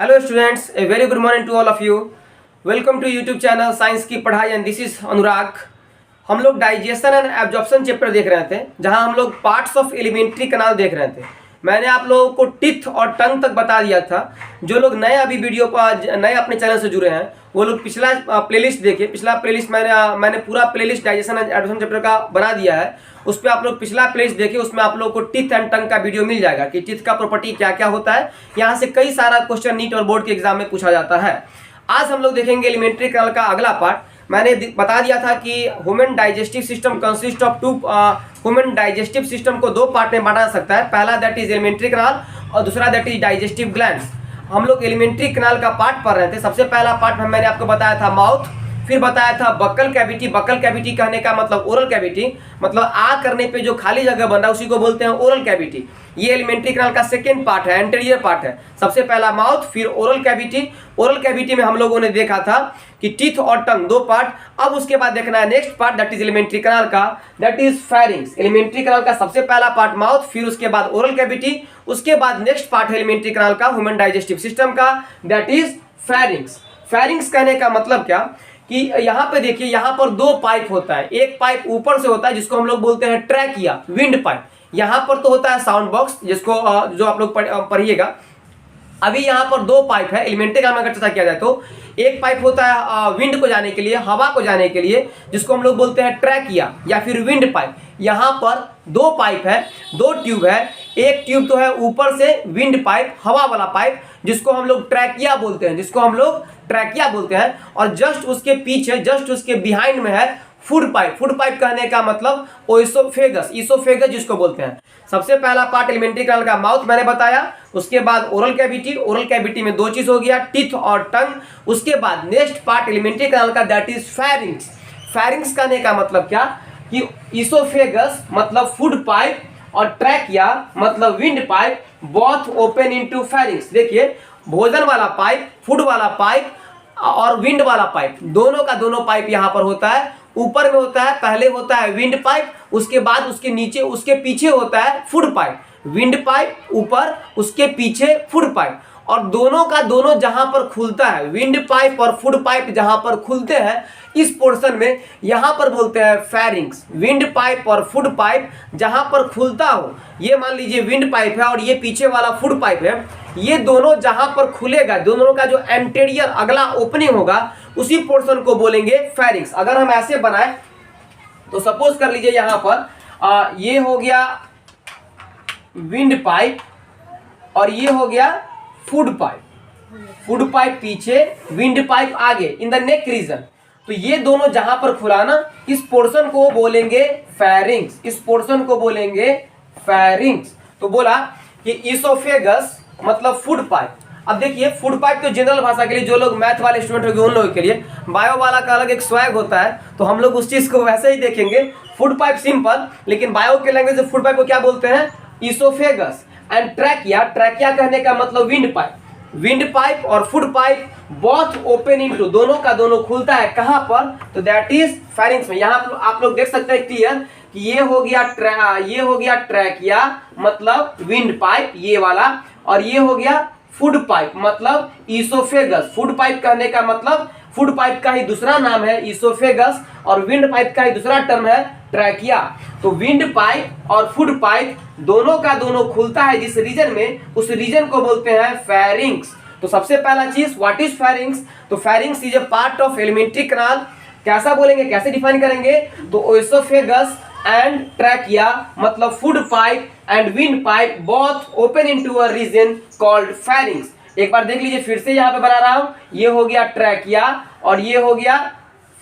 Hello students, a very good morning to all of you. Welcome to YouTube channel science की पढ़ाई and this is अनुराग। हम लोग digestion and absorption chapter देख रहे थे, जहां हम लोग पार्ट्स ऑफ एलिमेंट्री कैनाल देख रहे थे। मैंने आप लोगों को टिथ और टंग तक बता दिया था। जो लोग नए अभी वीडियो पर नए अपने चैनल से जुड़े हैं वो लोग पिछला प्लेलिस्ट देखे। पिछला प्लेलिस्ट मैंने पूरा playlist digestion and absorption chapter का बना दिया है। उस पर आप लोग पिछला प्लेलिस्ट देखे, उसमें आप लोगों को टिथ एंड टंग का वीडियो मिल जाएगा कि टिथ का प्रॉपर्टी क्या क्या होता है। यहाँ से कई सारा क्वेश्चन नीट और बोर्ड के एग्जाम में पूछा जाता है। आज हम लोग देखेंगे एलिमेंट्री कैनाल का अगला पार्ट। मैंने बता दिया था कि human digestive system consist of two human digestive system को दो पार्ट में बांटा जा सकता है। पहला दैट इज एलिमेंट्री कैनाल और दूसरा दैट इज डाइजेस्टिव ग्लैंड्स। हम लोग एलिमेंट्री कैनाल का पार्ट पढ़ रहे थे। सबसे पहला पार्ट में मैंने आपको बताया था माउथ, फिर बताया था बक्कल कैविटी। बक्कल कैविटी कहने का मतलब ओरल कैविटी, मतलब आ करने पे जो खाली जगह बन रहा है उसी को बोलते हैं ओरल कैविटी। ये एलिमेंट्री कैनाल का सेकेंड पार्ट है, एंटीरियर पार्ट है। सबसे पहला माउथ, फिर ओरल कैविटी। ओरल कैविटी में हम लोगों ने देखा था कि टीथ और टंग दो पार्ट। अब उसके बाद देखना है next part that is alimentary canal का, that is pharynx. Alimentary canal का सबसे पहला पार्ट माउथ, फिर उसके बाद ओरल कैविटी, उसके बाद नेक्स्ट पार्ट है एलिमेंट्री कैनाल का ह्यूमन डाइजेस्टिव सिस्टम का, दैट इज फेरिंग्स। फेरिंग्स कहने का मतलब क्या कि यहाँ पे देखिए, यहाँ पर दो पाइप होता है। एक पाइप ऊपर से होता है जिसको हम लोग बोलते हैं ट्रैकिया, विंड पाइप। यहाँ पर तो होता है साउंड बॉक्स, जिसको जो आप लोग पढ़िएगा। अभी यहाँ पर दो पाइप है। एलिमेंट्री कैनाल में अगर चर्चा किया जाए तो एक पाइप होता है विंड को जाने के लिए, हवा को जाने के लिए, जिसको हम लोग बोलते हैं ट्रैकिया या फिर विंड पाइप। यहाँ पर दो पाइप है, दो ट्यूब है। एक ट्यूब तो है ऊपर से विंड पाइप, हवा वाला पाइप, जिसको हम लोग ट्रैकिया बोलते हैं, और जस्ट उसके पीछे, जस्ट उसके बिहाइंड में है फूड पाइप। फूड पाइप कहने का मतलब ओइसोफेगस, इसोफेगस जिसको बोलते हैं। सबसे पहला पार्ट एलिमेंट्री कैनाल का माउथ मैंने बताया, उसके बाद ओरल कैविटी। ओरल कैविटी में दो चीज हो गया, टीथ और टंग। उसके बाद नेक्स्ट पार्ट एलिमेंट्री कैनाल का दैट इज फेरिंग्स। फेरिंग्स कहने का मतलब क्या कि इसोफेगस मतलब फूड पाइप और ट्रैकिया मतलब wind pipe, both open into pharynx. देखिए, भोजन वाला पाइप, फूड वाला पाइप और विंड वाला पाइप, दोनों का दोनों पाइप यहाँ पर होता है। ऊपर में होता है, पहले होता है विंड पाइप, उसके बाद उसके नीचे, उसके पीछे होता है फूड पाइप। विंड पाइप ऊपर, उसके पीछे फूड पाइप, और दोनों का दोनों जहां पर खुलता है, विंड पाइप और फूड पाइप जहां पर खुलते हैं, इस पोर्शन में यहां पर बोलते हैं फेरिंग्स। विंड पाइप और फूड पाइप जहां पर खुलता हो, ये मान लीजिए विंड पाइप है और ये पीछे वाला फूड पाइप है, ये दोनों जहां पर खुलेगा, दोनों का जो एंटीरियर अगला ओपनिंग होगा, उसी पोर्शन को बोलेंगे फेरिंग्स। अगर हम ऐसे बनाए तो सपोज कर लीजिए यहां पर ये हो गया विंड पाइप और ये हो गया फूड पाइप। फूड पाइप पीछे, विंड पाइप आगे इन द नेक रीजन। तो ये दोनों जहां पर खुला ना, इस पोर्शन को बोलेंगे फेरिंग्स, इस पोर्शन को बोलेंगे फेरिंग्स। तो बोला कि इसोफेगस मतलब फूड पाइप। अब देखिए, फूड पाइप तो जनरल भाषा के लिए, जो लोग मैथ वाले स्टूडेंट होंगे उन लोगों के लिए, बायो वाला का अलग एक स्वैग होता है, तो हम लोग उस चीज को वैसे ही देखेंगे। फूड पाइप सिंपल, लेकिन बायो के लैंग्वेज से फूड पाइप को क्या बोलते हैं, इसोफेगस। एंड ट्रैकिया, ट्रैकिया कहने का मतलब विंड पाइप। विंड पाइप और food pipe both open into, दोनों का दोनों खुलता है कहां पर, तो दैट इज फेरिंग्स में। यहाँ आप लोग देख सकते हैं क्लियर कि ये हो गया ट्रैकिया मतलब विंड पाइप ये वाला, और ये हो गया फूड पाइप मतलब इसोफेगस। फूड पाइप कहने का मतलब, फूड पाइप का ही दूसरा नाम है इसोफेगस, और विंड पाइप का ही दूसरा टर्म है ट्रैकिया। तो विंड पाइप और फूड पाइप दोनों का दोनों खुलता है जिस रीजन में, उस रीजन को बोलते हैं फेरिंग्स। तो सबसे पहला चीज, व्हाट इज फेरिंग्स? तो pharynx is a part of alimentary canal. कैसा बोलेंगे, कैसे डिफाइन करेंगे? तो ओइसोफेगस एंड ट्रैकिया मतलब food pipe and wind pipe both open into a reason called pharynx. एक बार देख लीजिए, फिर से यहाँ पे बना रहा हूं, ये हो गया ट्रैकिया और ये हो गया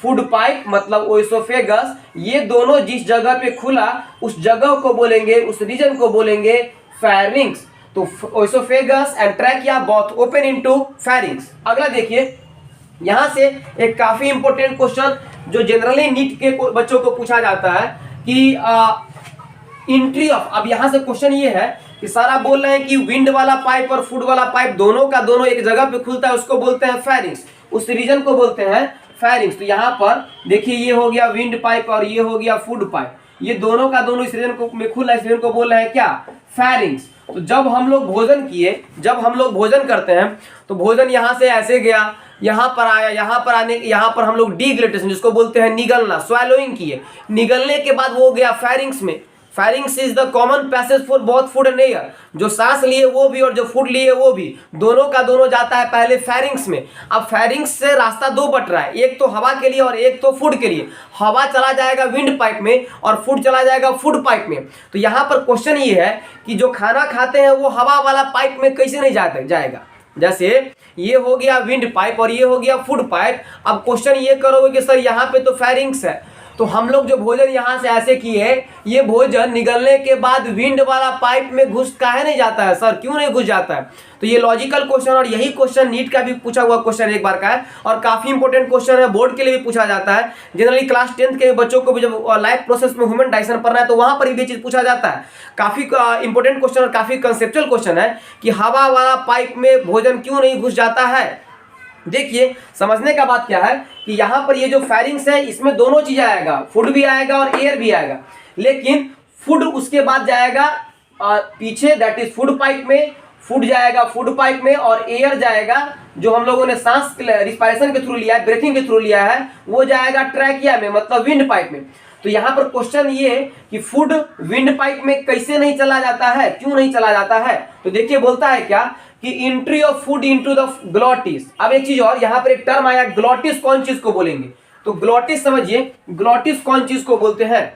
फूड पाइप मतलब ओइसोफेगस। ये दोनों जिस जगह पे खुला, उस जगह को बोलेंगे, उस रीजन को बोलेंगे फेरिंग्स। तो oesophagus and trachea both open into pharynx. अगला देखिए, यहां से एक काफी इंपॉर्टेंट क्वेश्चन जो जनरली नीट के बच्चों को पूछा जाता है कि एंट्री ऑफ, अब यहां से क्वेश्चन ये है कि सारा बोल रहे हैं कि विंड वाला पाइप और फूड वाला पाइप दोनों का दोनों एक जगह पे खुलता है, उसको बोलते हैं फेरिंग्स, उस रीजन को बोलते हैं फेरिंग्स। तो यहाँ पर देखिए, ये हो गया विंड पाइप और ये हो गया फूड पाइप, ये दोनों का दोनों इस रीजन को में खुला, इस रीजन को बोल रहे हैं क्या, फेरिंग्स। तो जब हम लोग भोजन किए, जब हम लोग भोजन करते हैं तो भोजन यहाँ से ऐसे गया, यहाँ पर आया, यहाँ पर हम लोग डिग्लटेशन जिसको बोलते हैं निगलना, स्वैलोइंग किए। निगलने के बाद वो गया फेरिंग्स में। Pharynx is the common passage for both food and air. जो सांस लिए वो भी और जो फूड लिए वो भी, दोनों का दोनों जाता है पहले फेरिंग्स में। अब फेरिंग्स से रास्ता दो बट रहा है, एक तो हवा के लिए और एक तो फूड के लिए। हवा चला जाएगा विंड पाइप में और फूड चला जाएगा फूड पाइप में। तो यहाँ पर क्वेश्चन ये है कि जो खाना खाते हैं वो हवा वाला पाइप में कैसे नहीं जाएगा। जैसे ये हो गया विंड पाइप और ये हो गया फूड पाइप। अब क्वेश्चन ये करोगे कि सर यहाँ पे तो फेरिंग्स है, तो हम लोग जो भोजन यहाँ से ऐसे किए, ये भोजन निगलने के बाद विंड वाला पाइप में घुस काहे नहीं जाता है सर, क्यों नहीं घुस जाता है? तो ये लॉजिकल क्वेश्चन, और यही क्वेश्चन नीट का भी पूछा हुआ क्वेश्चन एक बार का है और काफी इंपॉर्टेंट क्वेश्चन है, बोर्ड के लिए भी पूछा जाता है। जनरली क्लास 10th के बच्चों को भी जब लाइफ प्रोसेस में ह्यूमन डाइजेशन पढ़ना है तो वहां पर भी चीज पूछा जाता है। काफी इंपॉर्टेंट क्वेश्चन और काफी कंसेप्चुअल क्वेश्चन है कि हवा वाला पाइप में भोजन क्यों नहीं घुस जाता है। देखिए समझने का बात क्या है कि यहाँ पर ये जो फेरिंग्स है इसमें दोनों चीज आएगा, फूड भी आएगा और एयर भी आएगा। लेकिन फूड उसके बाद जाएगा पीछे, दैट इज फूड पाइप में। फूड जाएगा फूड पाइप में और एयर जाएगा जो हम लोगों ने सांस रिस्पायरेशन के थ्रू लिया है, ब्रीथिंग के थ्रू लिया है, वो जाएगा ट्रैकिया में, मतलब विंड पाइप में। तो यहाँ पर क्वेश्चन ये कि फूड विंड पाइप में कैसे नहीं चला जाता है, क्यों नहीं चला जाता है? तो देखिए बोलता है क्या कि entry of food into the glottis. अब एक चीज और, यहाँ पर एक टर्म आया ग्लॉटिस, कौन चीज को बोलेंगे? तो ग्लॉटिस समझिए, ग्लॉटिस कौन चीज को बोलते हैं?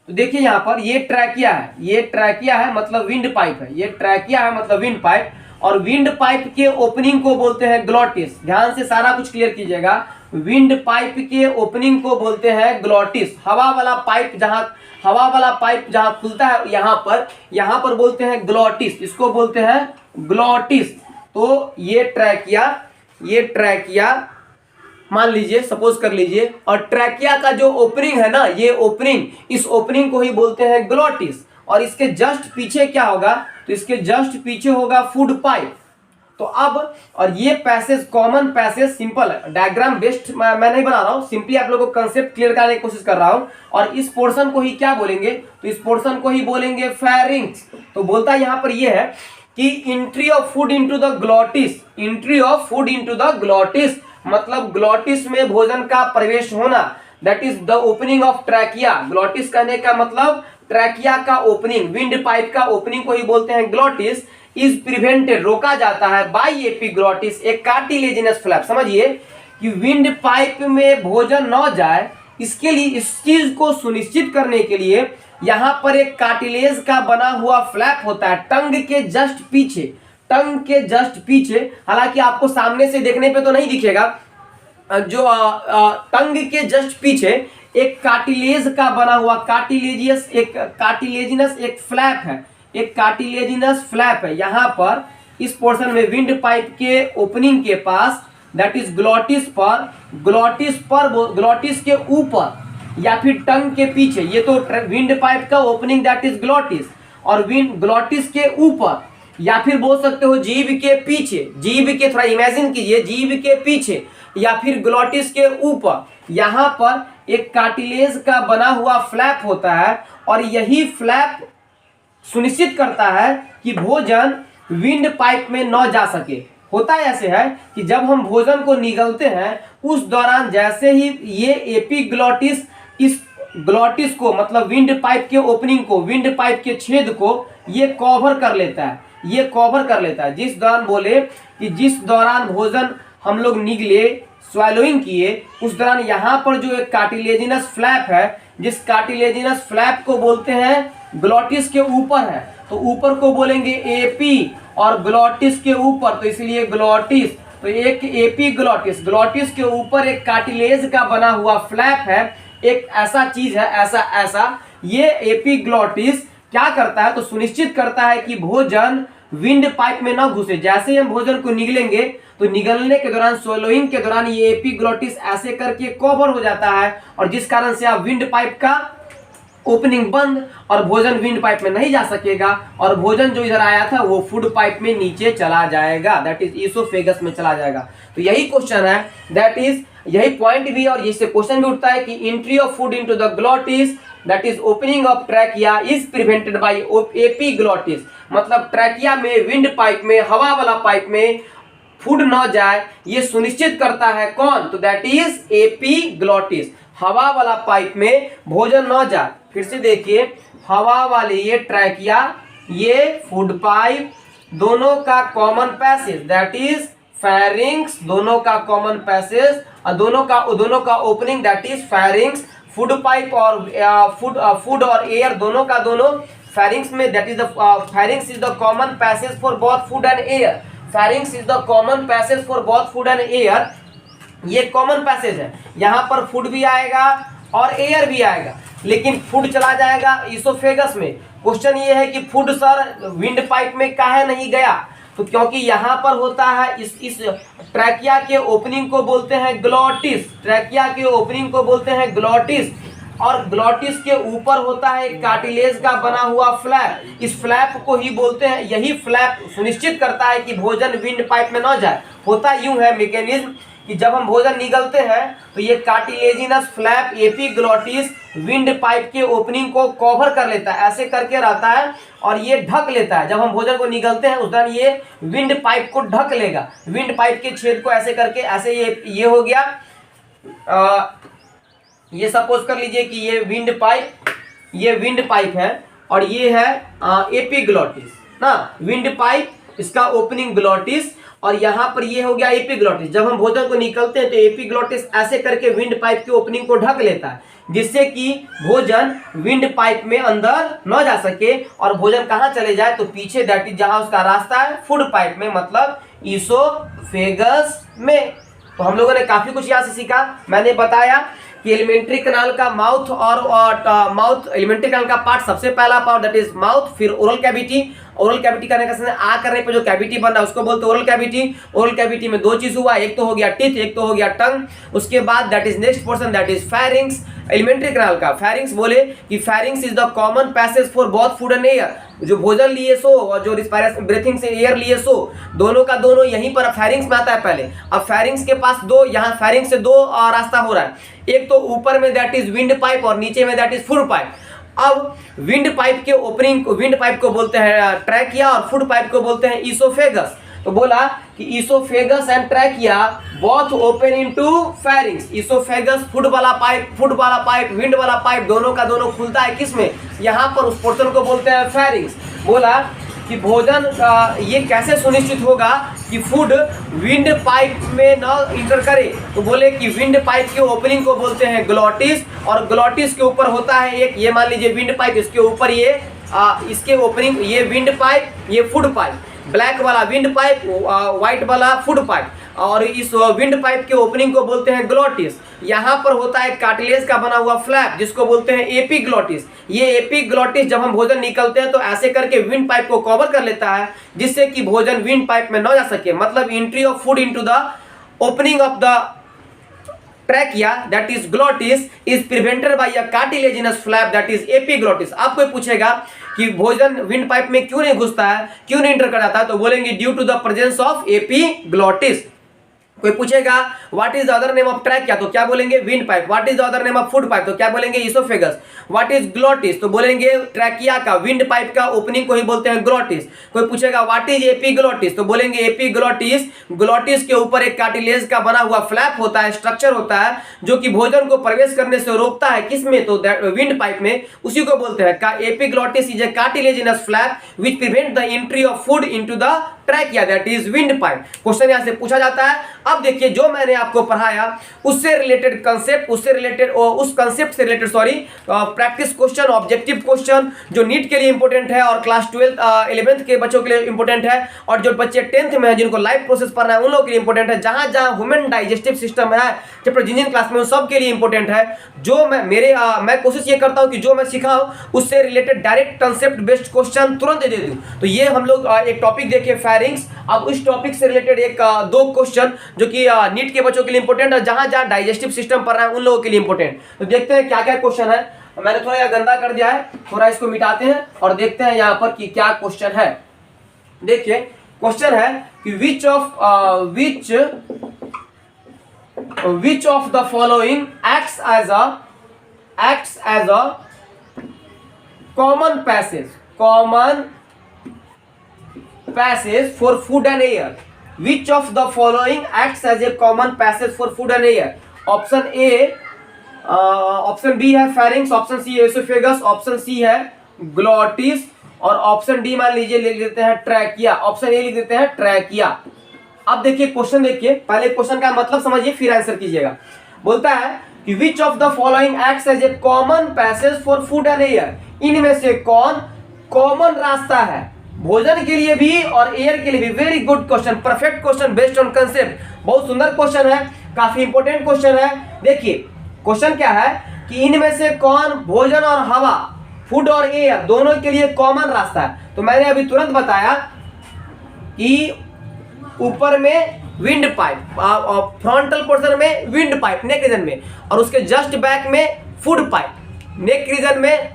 तो देखिए यहाँ पर ये ट्रैकिया है, ये ट्रैकिया है मतलब विंड पाइप है, ये ट्रैकिया है मतलब विंड पाइप, और विंड पाइप के ओपनिंग को बोलते हैं ग्लॉटिस। ध्यान से सारा कुछ क्लियर कीजिएगा, विंड पाइप के ओपनिंग को बोलते हैं ग्लॉटिस। हवा वाला पाइप जहां खुलता है यहाँ पर बोलते हैं ग्लॉटिस, इसको बोलते हैं ग्लॉटिस। तो ये ट्रैकिया मान लीजिए, सपोज कर लीजिए, और ट्रैकिया का जो ओपनिंग है ना, ये ओपनिंग, इस ओपनिंग को ही बोलते हैं ग्लॉटिस। और इसके जस्ट पीछे क्या होगा? तो इसके जस्ट पीछे होगा फूड पाइप। तो अब, और ये पैसेज कॉमन पैसेज सिंपल है, डायग्राम बेस्ड मैं नहीं बना रहा हूं, सिंपली आप लोगों को कंसेप्ट क्लियर करने की कोशिश कर रहा हूं। और इस पोर्शन को ही क्या बोलेंगे? तो इस पोर्शन को ही बोलेंगे फेरिंग्स। तो बोलता यहाँ पर ये है कि entry of food into the glottis, entry of food into the glottis मतलब ग्लॉटिस में भोजन का प्रवेश होना, that is the opening of trachea. Glottis कहने का मतलब ट्रैकिया का ओपनिंग, विंड पाइप का ओपनिंग को ही बोलते हैं ग्लॉटिस। इज प्रिवेंटेड, रोका जाता है, बाय एपिग्लॉटिस, एक कार्टिलेजिनस फ्लैप। समझिए कि विंड पाइप में भोजन न जाए, इसके लिए, इस चीज को सुनिश्चित करने के लिए यहाँ पर एक कार्टिलेज का बना हुआ फ्लैप होता है टंग के जस्ट पीछे, टंग के जस्ट पीछे। हालांकि आपको सामने से देखने पे तो नहीं दिखेगा, जो टंग के जस्ट पीछे एक कार्टिलेज का बना हुआ कार्टिलेजिनस एक फ्लैप है, एक कार्टिलेजिनस फ्लैप है यहाँ पर इस पोर्शन में विंड पाइप के ओपनिंग के पास, दैट इज ग्लॉटिस पर, ग्लॉटिस के ऊपर या फिर टंग के पीछे। ये तो विंड पाइप का ओपनिंग दैट इज ग्लॉटिस, और ग्लॉटिस के ऊपर या फिर बोल सकते हो जीभ के पीछे, जीभ के, थोड़ा इमेजिन कीजिए, जीभ के पीछे या फिर ग्लॉटिस के ऊपर यहाँ पर एक कार्टिलेज का बना हुआ फ्लैप होता है। और यही फ्लैप सुनिश्चित करता है कि भोजन विंड पाइप में न जा सके। होता ऐसे है कि जब हम भोजन को निगलते हैं उस दौरान जैसे ही ये एपिग्लॉटिस इस ग्लॉटिस को, मतलब विंड पाइप के ओपनिंग को, विंड पाइप के छेद को ये कवर कर लेता है, ये कवर कर लेता है। जिस दौरान बोले कि जिस दौरान भोजन हम लोग निगले, स्वैलोइंग किए, उस दौरान यहाँ पर जो एक कार्टिलेजिनस फ्लैप है, जिस कार्टिलेजिनस फ्लैप को बोलते हैं ग्लॉटिस के ऊपर है, तो ऊपर को बोलेंगे एपी और ग्लॉटिस के ऊपर, तो इसलिए ग्लॉटिस। तो एक एपिग्लॉटिस, ग्लॉटिस के ऊपर एक कार्टिलेज का बना हुआ फ्लैप है, एक ऐसा चीज है, ऐसा ये एपिग्लॉटिस क्या करता है? तो सुनिश्चित करता है कि भोजन विंड पाइप में ना घुसे। जैसे ही हम भोजन को निगलेंगे तो निगलने के दौरान, स्वैलोइंग के दौरान ये एपिग्लॉटिस ऐसे करके कवर हो जाता है, और जिस कारण से आप विंड पाइप का ओपनिंग बंद और भोजन विंड पाइप में नहीं जा सकेगा, और भोजन जो इधर आया था वो फूड पाइप में नीचे चला जाएगा, दैट इज ईसोफेगस में चला जाएगा। तो यही क्वेश्चन है, दैट इज यही पॉइंट भी और इससे क्वेश्चन भी उठता है कि entry of food into the glottis that is opening of trachea is prevented by epiglottis, मतलब ट्रैकिया में, विंड पाइप में, हवा वाला पाइप में फूड न जाए ये सुनिश्चित करता है कौन? तो दैट इज एपीग्लॉटिस, हवा वाला पाइप में भोजन न जाए। फिर से देखिए, हवा वाली ये ट्रैकिया, ये फूड पाइप, दोनों का common passage that is pharynx, दोनों का कॉमन पैसेज और दोनों का opening that is pharynx. Food pipe और फूड और एयर दोनों का दोनों फेरिंग्स में, that is the pharynx is the common passage for both food and air. Pharynx is the common passage for both food and air, ये common passage है। यहाँ पर फूड भी आएगा और एयर भी आएगा, लेकिन फूड चला जाएगा इसोफेगस में। क्वेश्चन ये है कि फूड सर विंड पाइप में काहे नहीं गया? तो क्योंकि यहाँ पर होता है इस ट्रैकिया के ओपनिंग को बोलते हैं ग्लॉटिस, ट्रैकिया के ओपनिंग को बोलते हैं ग्लॉटिस, और ग्लॉटिस के ऊपर होता है कार्टिलेज का बना हुआ फ्लैप। इस फ्लैप को ही बोलते हैं, यही फ्लैप सुनिश्चित करता है कि भोजन विंड पाइप में न जाए। होता यूं है मैकेनिज्म कि जब हम भोजन निगलते हैं तो ये cartilaginous flap epiglottis wind pipe के ओपनिंग को कवर कर लेता है, ऐसे करके रहता है और ये ढक लेता है। जब हम भोजन को निगलते हैं उस दौरान ये विंड पाइप को ढक लेगा, विंड पाइप के छेद को ऐसे करके, ऐसे ये हो गया। ये सपोज कर लीजिए कि ये विंड पाइप है और ये है एपीग्लॉटिस ना, विंड पाइप, इसका ओपनिंग ग्लॉटिस, और यहाँ पर ये हो गया एपीग्लॉटिस। जब हम भोजन को निकलते हैं तो एपीग्लॉटिस ऐसे करके विंड पाइप की ओपनिंग को ढक लेता है, जिससे कि भोजन विंड पाइप में अंदर न जा सके और भोजन कहाँ चले जाए? तो पीछे, दैट इज जहाँ उसका रास्ता है फूड पाइप में, मतलब ईसोफेगस में। तो हम लोगों ने काफी कुछ यहाँ से सीखा। मैंने बताया कि एलिमेंट्री कैनाल का माउथ और एलिमेंट्री कैनाल का पार्ट, सबसे पहला पार्ट दैट इज माउथ, फिर ओरल कैविटी। ओरल कैविटी करने का आ करने पे जो कैविटी बन रहा है उसको बोलते हैं ओरल कैविटी। ओरल कैविटी में दो चीज हुआ, एक तो हो गया टीथ, एक तो हो गया टंग। उसके बाद that is next portion that is pharynx. Alimentary canal का फेरिंग्स बोले कि pharynx is the common passage for both food and air, जो भोजन लिए सो और जो रिस्पायरेशन ब्रीथिंग से एयर लिए सो, दोनों का दोनों यहीं पर फेरिंग्स में आता है पहले। अब फेरिंग्स के पास दो, यहाँ फेरिंग्स से दो रास्ता हो रहा है, एक तो ऊपर में दैट इज विंड पाइप और नीचे में दैट इज फूड पाइप। अब विंड पाइप के ओपनिंग, विंड पाइप को बोलते हैं ट्रैकिया और फूड पाइप को बोलते हैं ईसोफेगस। तो बोला कि oesophagus and trachea both open into pharynx. Oesophagus food वाला पाइप, विंड वाला पाइप, दोनों का दोनों खुलता है किसमें? यहाँ पर उस पोर्शन को बोलते हैं फेरिंग्स। बोला कि भोजन ये कैसे सुनिश्चित होगा कि फूड विंड पाइप में न इंटर करे? तो बोले कि विंड पाइप के ओपनिंग को बोलते हैं ग्लॉटिस, और ग्लॉटिस के ऊपर होता है एक, ये मान लीजिए विंड पाइप, इसके ऊपर ये इसके ओपनिंग, ये विंड पाइप, ये फूड पाइप, ब्लैक वाला विंड पाइप, व्हाइट वाला फूड पाइप, और इस विंड पाइप के ओपनिंग को बोलते हैं ग्लॉटिस। यहाँ पर होता है कार्टिलेज का बना हुआ फ्लैप जिसको बोलते हैं एपीग्लॉटिस। ये एपीग्लॉटिस जब हम भोजन निकलते हैं तो ऐसे करके विंड पाइप को कवर कर लेता है, जिससे कि भोजन विंड पाइप में न जा सके। मतलब entry of food into the opening of the trachea that is glottis is prevented by a cartilaginous flap that is epiglottis। आप कोई पूछेगा कि भोजन विंड पाइप में क्यों नहीं घुसता है, क्यों नहीं इंटर कर जाता है, तो बोलेंगे due to the presence of epiglottis. कोई पूछेगा what is the other name of trachea, तो क्या बोलेंगे? Windpipe. What is the other name of food pipe, तो क्या बोलेंगे? ईसोफेगस। व्हाट इज ग्लॉटिस, तो बोलेंगे ट्रैकिया का, विंड पाइप का ओपनिंग को ही बोलते हैं ग्लॉटिस। कोई पूछेगा व्हाट इज एपीग्लॉटिस, तो बोलेंगे एपीग्लॉटिस, ग्लॉटिस के ऊपर एक कार्टिलेज का बना हुआ फ्लैप होता है, स्ट्रक्चर होता है, जो कि भोजन को प्रवेश करने से रोकता है, किसमें? तो विंड पाइप में, उसी को बोलते हैं epiglottis is a cartilaginous flap which prevent the entry of food into the trachea that is wind pipe. Question यहां से पूछा जाता है। अब देखिए जो मैंने आपको पढ़ाया उससे रिलेटेड कंसेप्ट, उस कंसेप्ट से related practice question, objective question जो नीट के लिए इंपॉर्टेंट है और क्लास 12 11th के बच्चों के लिए इंपॉर्टेंट है, और जो बच्चे 10th में है जिनको लाइफ प्रोसेस पढ़ना है उन लोगों के लिए इंपॉर्टेंट है। जहां जहां ह्यूमन डाइजेस्टिव सिस्टम है चैप्टर जिन क्लास में, सब के लिए इंपॉर्टेंट है। जो मैं कोशिश ये करता हूं कि जो मैं सिखाऊं उससे related direct concept based question तुरंत दे दूं। तो ये हम लोग एक टॉपिक देखे फेरिंग्स। अब उस टॉपिक से रिलेटेड एक दो क्वेश्चन जो कि नीट के बच्चों के लिए इंपॉर्टेंट है, जहां जहां डाइजेस्टिव सिस्टम पढ़ रहा है उन लोगों के लिए इंपॉर्टेंट। तो देखते हैं क्या क्या क्वेश्चन है। मैंने थोड़ा यह गंदा कर दिया है, थोड़ा इसको मिटाते हैं और देखते हैं यहाँ पर कि क्या क्वेश्चन है। देखिए क्वेश्चन है कि which of the following acts as a common passage for food and air, which of the following acts as a common passage for food and air? Option a, option b है pharynx, option c है oesophagus, option c है glottis, और option D मान लीजिए लिख देते हैं trachea, option A लिख देते हैं ट्रैकिया। अब देखिए क्वेश्चन, देखिए पहले क्वेश्चन का मतलब समझिए फिर आंसर कीजिएगा। बोलता है कि which of the following acts as a common passage for food and air, इनमें से कौन कॉमन रास्ता है भोजन के लिए भी और एयर के लिए भी? Very good question, perfect question based on concept, बहुत सुंदर क्वेश्चन है, काफी इंपॉर्टेंट क्वेश्चन है। देखिए क्वेश्चन क्या है कि इनमें से कौन भोजन और हवा, फूड और एयर दोनों के लिए कॉमन रास्ता है? तो मैंने अभी तुरंत बताया कि ऊपर में विंड पाइप, फ्रंटल पोर्शन में विंड पाइप नेक रीजन में, और उसके जस्ट बैक में फूड पाइप, नेक रीजन में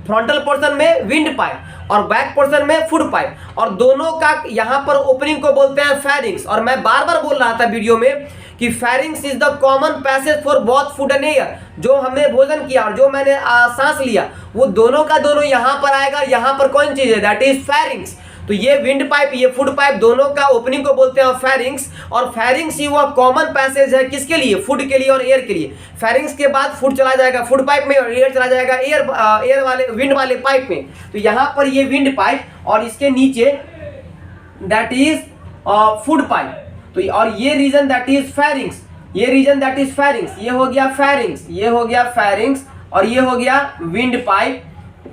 फ्रंटल पोर्शन में विंड पाइप और बैक पोर्शन में फूड पाइप, और दोनों का यहाँ पर ओपनिंग को बोलते हैं फेरिंग्स। और मैं बार बार बोल रहा था वीडियो में कि pharynx is the common passage for both food and air, जो हमने भोजन किया और जो मैंने सांस लिया वो दोनों का दोनों यहाँ पर आएगा। यहाँ पर कौन चीज है? That is pharynx. तो ये विंड पाइप, ये फूड पाइप, दोनों का ओपनिंग को बोलते हैं फेरिंग्स, और फेरिंग्स ही वो कॉमन पैसेज है किसके लिए? फूड के लिए और एयर के लिए। फेरिंग्स के बाद फूड चला जाएगा फूड पाइप में और एयर चला जाएगा एयर वाले विंड वाले पाइप में। तो यहाँ पर ये विंड पाइप और इसके नीचे दैट इज फूड पाइप, तो और ये रीजन दैट इज फेरिंग्स, ये रीजन दैट इज फेरिंग्स, ये हो गया फेरिंग्स, ये हो गया फेरिंग्स, और ये हो गया विंड पाइप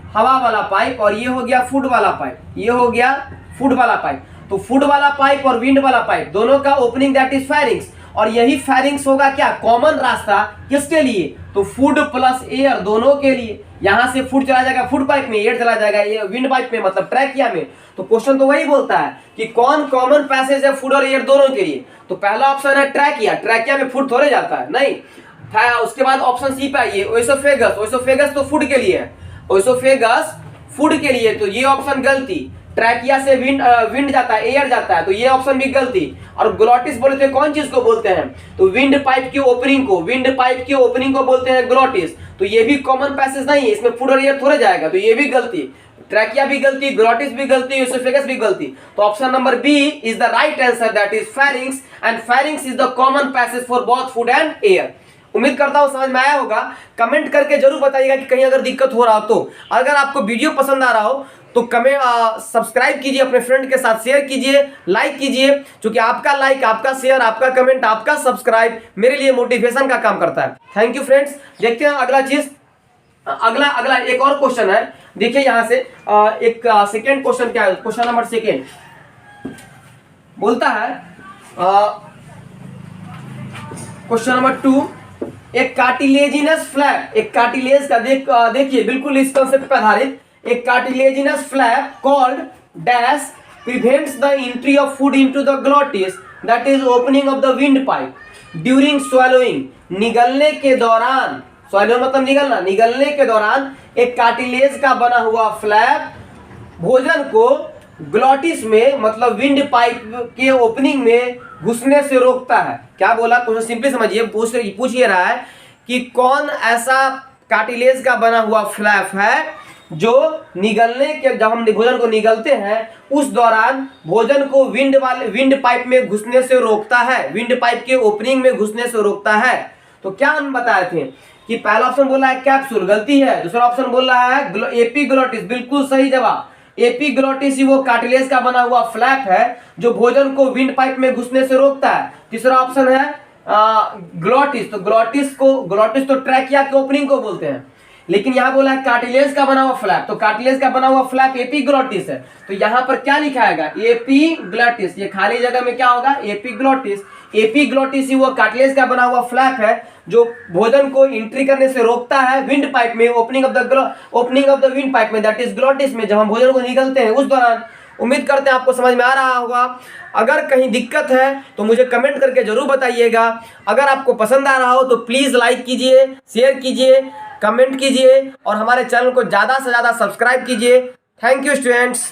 हवा वाला पाइप, और ये हो गया फूड वाला पाइप, ये हो गया फूड वाला पाइप। तो फूड वाला पाइप और विंड वाला पाइप दोनों का ओपनिंग दैट इज फेरिंग्स, और यही फेरिंग्स होगा क्या? कॉमन रास्ता किसके लिए? तो फूड प्लस एयर दोनों के लिए। यहां से फूड चला जाएगा फूड पाइप में, एयर चला जाएगा ये विंड पाइप में, मतलब ट्रैकिया में। तो क्वेश्चन तो वही बोलता है कि कौन कॉमन पैसेज है फूड और एयर दोनों के लिए? तो पहला ऑप्शन है ट्रैकिया, ट्रैकिया में फूड थोड़े जाता है, नहीं। उसके बाद ऑप्शन सी पे आइए, ओएसोफेगस, ओएसोफेगस तो फूड के लिए है, ओएसोफेगस फूड के लिए, तो ये ऑप्शन गलती। ट्रैकिया से विंड जाता है, एयर जाता है, तो ये ऑप्शन भी गलती। और ग्लॉटिस बोले थे कौन चीज को बोलते हैं? तो विंड पाइप की ओपनिंग को, विंड पाइप की ओपनिंग को बोलते हैं ग्लॉटिस। तो ये भी कॉमन पैसेज नहीं है, इसमें फूड और एयर थोड़े जाएगा, तो ये भी गलती। ट्रैकिया भी गलती, ग्लॉटिस भी गलती, ओएसोफेगस भी गलती। तो option number b is the right answer, that is pharynx, and pharynx is the common passage for both food and air. उम्मीद करता हूं समझ में आया होगा। कमेंट करके जरूर बताइएगा कि कहीं अगर दिक्कत हो रहा हो तो। अगर आपको वीडियो पसंद आ रहा हो तो कमेंट सब्सक्राइब कीजिए, अपने फ्रेंड के साथ शेयर कीजिए, लाइक कीजिए, क्योंकि आपका लाइक, आपका शेयर, आपका कमेंट, आपका सब्सक्राइब मेरे लिए मोटिवेशन का काम करता है। Thank you friends. देखते हैं अगला चीज, अगला एक और क्वेश्चन है। देखिए यहां से एक सेकेंड क्वेश्चन क्या है, क्वेश्चन नंबर सेकेंड बोलता है, क्वेश्चन नंबर 2, एक कार्टिलेजिनस फ्लैप, एक कार्टिलेज का देखिए बिल्कुल इस कंसेप्ट पर आधारित, एक cartilaginous flap called dash prevents the entry of food into the glottis that is opening of the windpipe during swallowing. निगलने के दौरान, स्वैलो मतलब निगलना, निगलने के दौरान एक कार्टिलेज का बना हुआ फ्लैप भोजन को ग्लॉटिस में मतलब विंड पाइप के ओपनिंग में घुसने से रोकता है। क्या बोला? क्वेश्चन सिंपली समझिए, पूछ ये रहा है कि कौन ऐसा कार्टिलेज का बना हुआ फ्लैप है जो निगलने के, जब हम भोजन को निगलते हैं उस दौरान भोजन को विंड पाइप में घुसने से रोकता है, विंड पाइप के ओपनिंग में घुसने से रोकता है। तो क्या हम बताए थे कि पहला ऑप्शन बोला है कैप्सूल, गलती है। दूसरा ऑप्शन बोल रहा है एपीग्लॉटिस, बिल्कुल सही जवाब। एपीग्लॉटिस ही वो कार्टिलेज का बना हुआ फ्लैप है जो भोजन को विंड पाइप में घुसने से रोकता है। तीसरा ऑप्शन है ग्लॉटिस, तो ग्लॉटिस तो ट्रैकिया के ओपनिंग को बोलते हैं, लेकिन यहाँ बोला है कार्टिलेज का बना हुआ फ्लैप, तो कार्टिलेज का बना हुआ फ्लैप एपीग्लॉटिस है। तो यहाँ पर क्या लिखा है? एपीग्लॉटिस, ये खाली जगह में क्या होगा? एपीग्लॉटिस। एपीग्लॉटिस ही वो कार्टिलेज का बना हुआ फ्लैप है जो भोजन को एंट्री करने से रोकता है विंड पाइप में, opening of the wind pipe में, दैट इज ग्लॉटिस में, जब हम भोजन को निगलते हैं उस दौरान। उम्मीद करते हैं आपको समझ में आ रहा होगा। अगर कहीं दिक्कत है तो मुझे कमेंट करके जरूर बताइएगा। अगर आपको पसंद आ रहा हो तो प्लीज लाइक कीजिए, शेयर कीजिए, कमेंट कीजिए और हमारे चैनल को ज़्यादा से ज़्यादा सब्सक्राइब कीजिए। Thank you students.